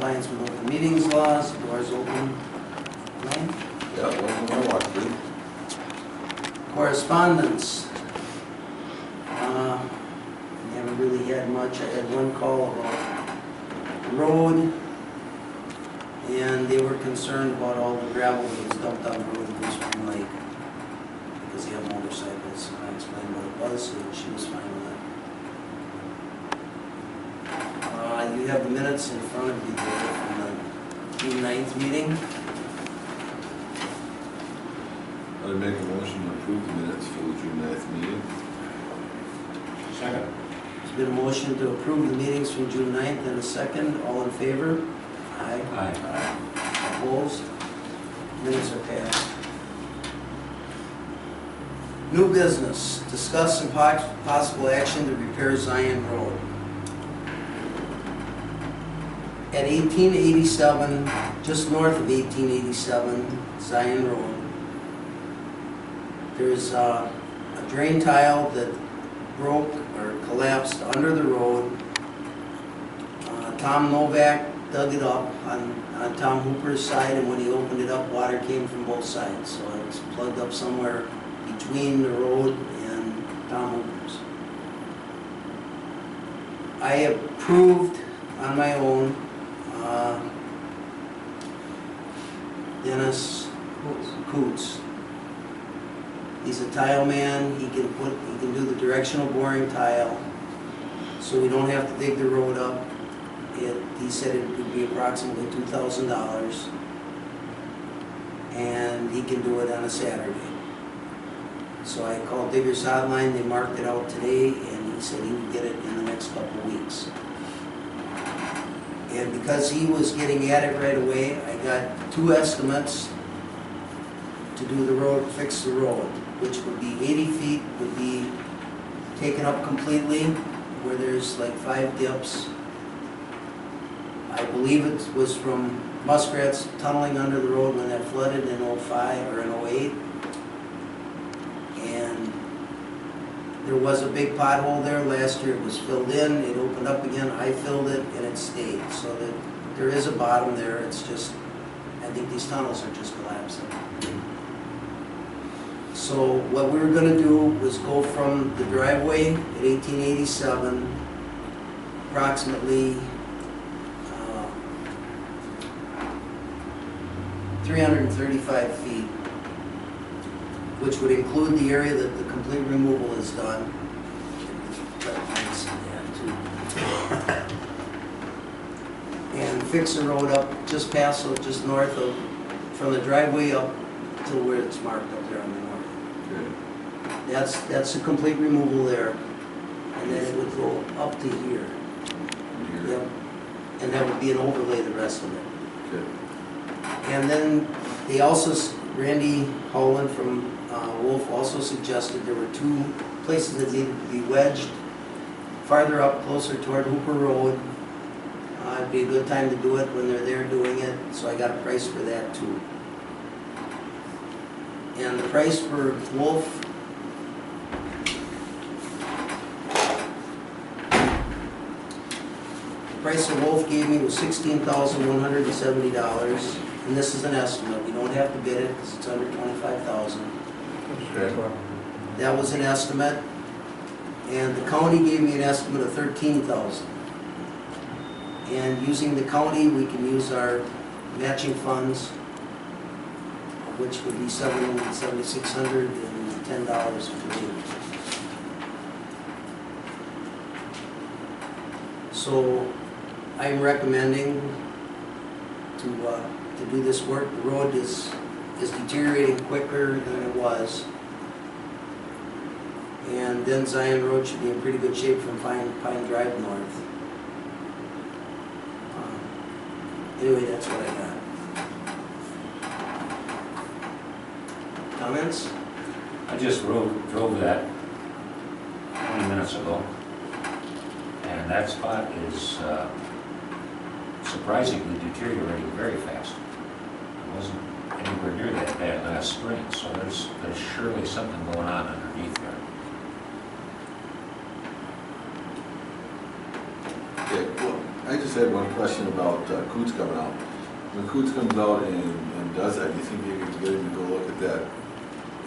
compliance with open meetings laws. Doors open. Elaine? Yeah, welcome to my walkthrough. Correspondence. We haven't really had much. I had one call about the road, and they were concerned about all the gravel that was dumped on the road in Goose Spring Lake because they have motorcycles. And I explained what it was, and she was fine with it. You have the minutes in front of you there from the June 9th meeting. I'd make a motion to approve the minutes for the June 9th meeting. Second. There's been a motion to approve the meetings from June 9th and a second. All in favor? Aye. Aye. Opposed? Minutes are passed. New business. Discuss some possible action to repair Zion Road. At 1887, just north of 1887, Zion Road, there's a drain tile that broke or collapsed under the road. Tom Novak dug it up on Tom Hooper's side, and when he opened it up, water came from both sides. So it was plugged up somewhere between the road and Tom Hooper's. I approved on my own Dennis Coots. He's a tile man. He can do the directional boring tile, so we don't have to dig the road up. He said it would be approximately $2,000, and he can do it on a Saturday. So I called Diggers Hotline. They marked it out today, and he said he would get it in the next couple of weeks. And because he was getting at it right away, I got 2 estimates to do the road, fix the road, which would be 80 feet, would be taken up completely, where there's like 5 dips. I believe it was from muskrats tunneling under the road when that flooded in '05 or in '08. And there was a big pothole there. Last year it was filled in, it opened up again, I filled it, and it stayed. So that there is a bottom there, it's just, I think these tunnels are just collapsing. So what we were going to do was go from the driveway at 1887, approximately 335 feet, which would include the area that the complete removal is done. And fix the road up just past, so just north of, from the driveway up to where it's marked up there on the north. Okay. That's a complete removal there, and then it would go up to here. Here. Yep. And that would be an overlay the rest of it. Okay. And then they also, Randy Holland from Wolf also suggested there were 2 places that needed to be wedged farther up, closer toward Hooper Road. It'd be a good time to do it when they're there doing it, so I got a price for that too. And the price for Wolf, the price that Wolf gave me was $16,170, and this is an estimate. We don't have to bid it because it's under $25,000. Okay. That was an estimate, and the county gave me an estimate of $13,000. And using the county, we can use our matching funds, which would be $7,610 for me. So I'm recommending to do this work. The road is deteriorating quicker than it was. And then Zion Road should be in pretty good shape from Pine Drive north. Anyway, that's what I got. Comments? I just drove that 20 minutes ago, and that spot is surprisingly deteriorating very fast. It wasn't anywhere near that bad last spring, so there's surely something going on underneath there. Okay, cool. I just had one question about Coots coming out. When Coots comes out and does that, do you think you can get him to go look at that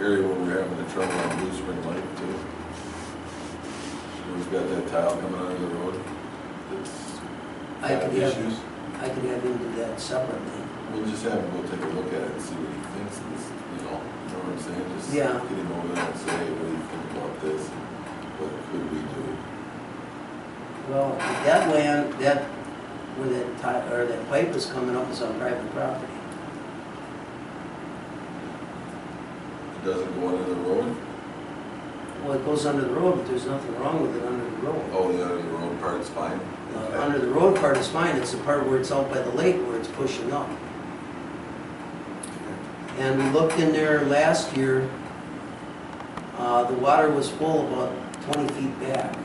area where we're having the trouble on Blue Spring Lake too? Where we've got that tile coming out of the road? That's I got could have, issues? I could have him do that separately. We'll just have him go take a look at it and see what he thinks, you know what I'm saying? Just Yeah. get him over there and say, hey, what do you think about this? What could we do? Well, that land, where that pipe is coming up is on private property. It doesn't go under the road? Well, it goes under the road, but there's nothing wrong with it under the road. Oh, the under the road part's fine? The under the road part is fine, it's the part where it's out by the lake where it's pushing up. And we looked in there last year, the water was full about 20 feet back.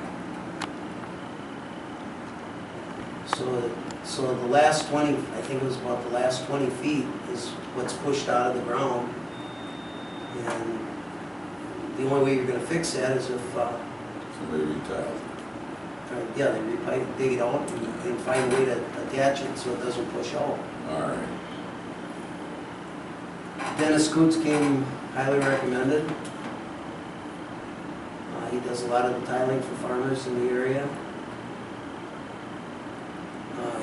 So the last 20, I think it was about the last 20 feet is what's pushed out of the ground. And the only way you're gonna fix that is if, Somebody retiles. yeah, they repipe, dig it out and find a way to attach it so it doesn't push out. All right. Dennis Coots came highly recommended. He does a lot of the tiling for farmers in the area.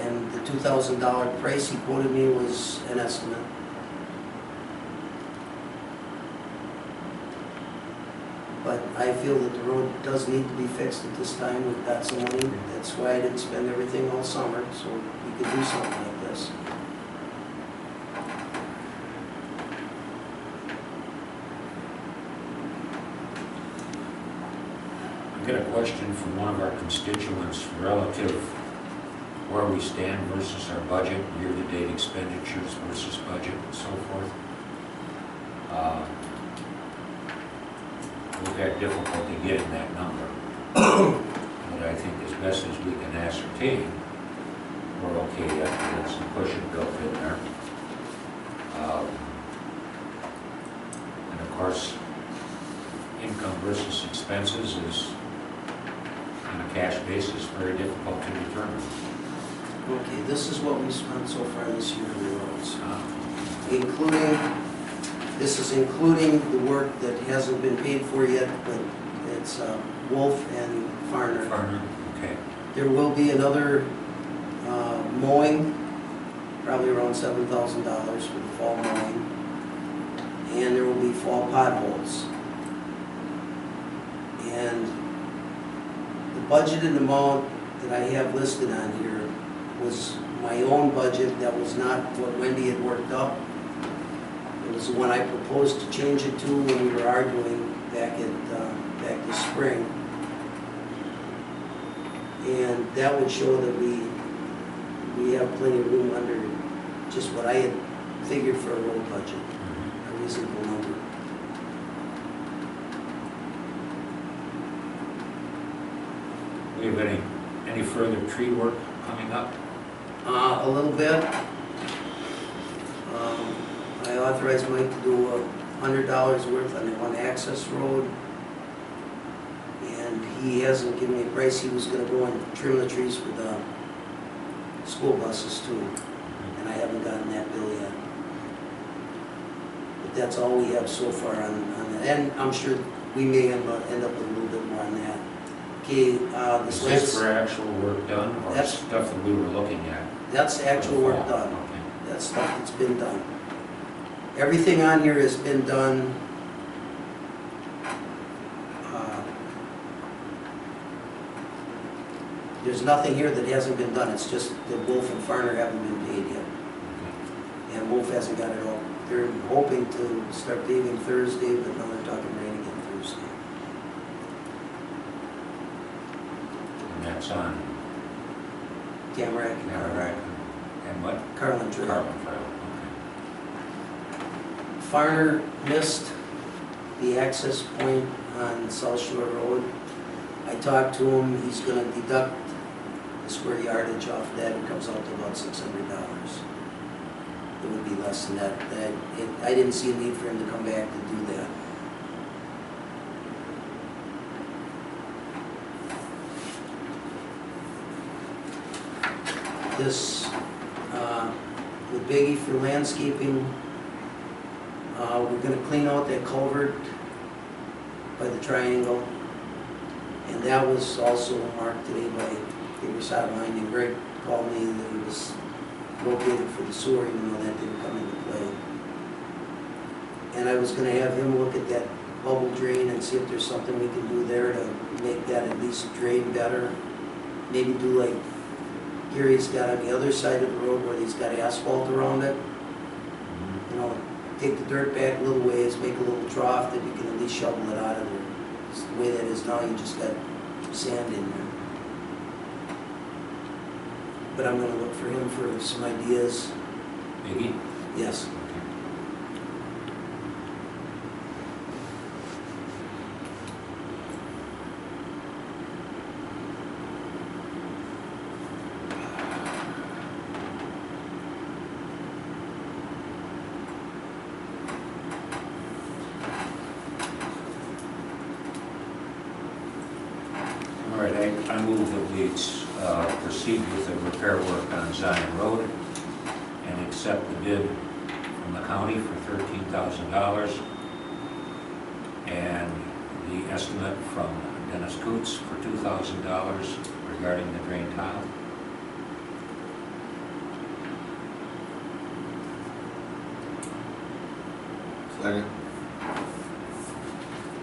And the $2,000 price he quoted me was an estimate. But I feel that the road does need to be fixed at this time. We've got some money. That's why I didn't spend everything all summer, so we could do something like this. I get a question from one of our constituents relative where we stand versus our budget, year-to-date expenditures versus budget and so forth. We've had difficulty getting that number. But I think as best as we can ascertain, we're okay yet. There's some cushion built in there. And of course, income versus expenses is, on a cash basis, very difficult to determine. Okay, this is what we spent so far this year on the roads. This is including the work that hasn't been paid for yet, but it's Wolf and Farner. Farner, okay. There will be another mowing, probably around $7,000 for the fall mowing. And there will be fall potholes. And the budgeted amount that I have listed on here was my own budget. That was not what Wendy had worked up. It was the one I proposed to change it to when we were arguing back this spring. And that would show that we have plenty of room under just what I had figured for a road budget, a reasonable number. We have any further tree work coming up? A little bit. I authorized Mike to do $100 worth on the one access road. And he hasn't given me a price. He was gonna go and trim the trees for the school buses too. And I haven't gotten that bill yet. But that's all we have so far on that. And I'm sure we may end up with a little bit more on that. Okay, Is this for actual work done or That's- stuff that we were looking at? that's the actual work done. Okay. That's stuff that's been done. Everything on here has been done. There's nothing here that hasn't been done. It's just that Wolf and Farner haven't been paid yet. And Wolf hasn't got it all. They're hoping to start paving Thursday, but now they're talking rain again Thursday. And that's on Tamarack and Tamarack and what? Carlin Trail. Carlin Trail, Farner missed the access point on South Shore Road. I talked to him. He's going to deduct the square yardage off that. It comes out to about $600. It would be less than that. I didn't see a need for him to come back to do that. this with Biggie for landscaping. We're gonna clean out that culvert by the triangle. And that was also marked today by Paper Line, and Greg called me that it was located for the sewer, even though that didn't come into play. And I was gonna have him look at that bubble drain and see if there's something we can do there to make that at least drain better. Maybe do like Gary's got on the other side of the road where he's got asphalt around it. You know, take the dirt back a little ways, make a little trough that you can at least shovel it out of there. It's the way that is now, you just got sand in there. But I'm gonna look for him for some ideas. Biggie? Yes. All right, I move that we proceed with the repair work on Zion Road and accept the bid from the county for $13,000 and the estimate from Dennis Coots for $2,000 regarding the drain tile. Second.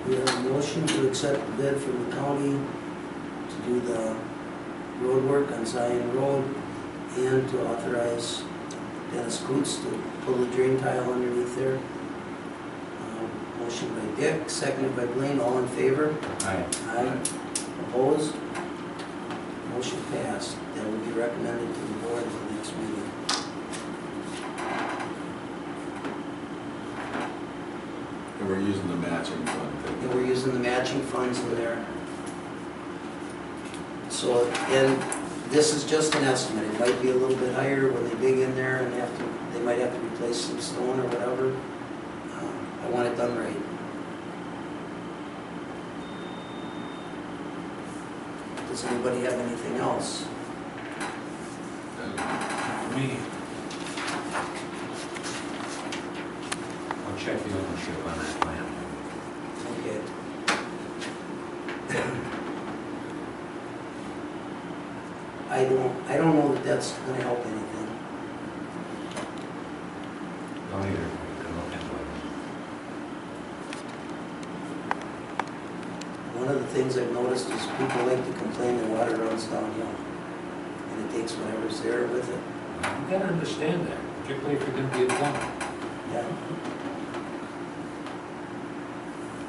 We have a motion to accept the bid from the county to do the road work on Zion Road and to authorize Dennis Coots to pull the drain tile underneath there. Motion by Dick, seconded by Blaine, all in favor? Aye. Aye. Opposed? Motion passed. That will be recommended to the board at the next meeting. And we're using the matching fund. And we're using the matching funds in there. So, and this is just an estimate. It might be a little bit higher when they dig in there and they might have to replace some stone or whatever. I want it done right. Does anybody have anything else? For me, I'll check the ownership on that plan. Okay. I don't know that that's gonna help anything. Don't either. We can look into it. One of the things I've noticed is people like to complain that water runs downhill. And it takes whatever's there with it. You gotta understand that, particularly if you're gonna be a plumber. Yeah.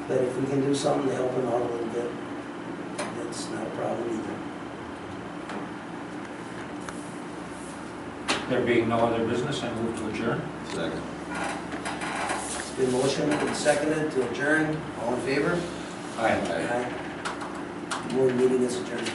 But if we can do something to help them out a little bit, that's not a problem either. There being no other business, I move to adjourn. Second. It's been motioned and seconded to adjourn. All in favor? Aye. Aye. Board meeting is adjourned.